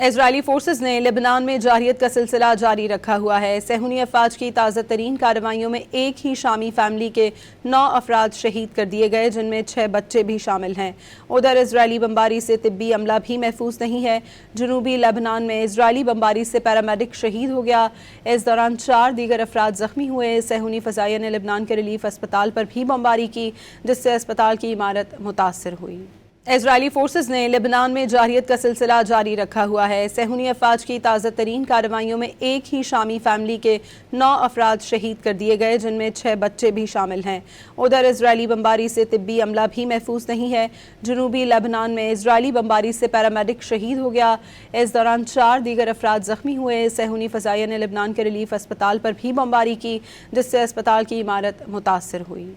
اسرائیلی forces نے لبنان میں جارحیت کا سلسلہ جاری رکھا ہوا ہے۔ صہیونی افواج کی تازہ ترین کارروائیوں میں ایک ہی شامی فیملی کے 9 افراد شہید کر دیے گئے، جن میں 6 بچے بھی شامل ہیں۔ ادھر اسرائیلی بمباری سے طبی عملہ بھی محفوظ نہیں ہے۔ جنوبی لبنان میں اسرائیلی بمباری سے پیرامیڈک شہید ہو گیا۔ اس دوران 4 دیگر افراد زخمی ہوئے۔ صہیونی فضائیہ نے لبنان کے ریلیف اسپتال پر بھی بمباری کی، جس سے اسپتال کی عمارت متاثر ہوئی۔ اسرائیلی فورسز نے لبنان میں جارحیت کا سلسلہ جاری رکھا ہوا ہے۔ صہیونی افواج کی تازہ ترین کارروائیوں میں ایک ہی شامی فیملی کے 9 افراد شہید کر دیے گئے، جن میں 6 بچے بھی شامل ہیں۔ ادھر اسرائیلی بمباری سے طبی عملہ بھی محفوظ نہیں ہے۔ جنوبی لبنان میں اسرائیلی بمباری سے پیرامیڈک شہید ہو گیا۔ اس دوران 4 دیگر افراد زخمی ہوئے۔ صہیونی فضائیہ نے لبنان کے ریلیف اسپتال پر بھی بمباری کی، جس سے اسپتال کی عمارت متاثر ہوئی۔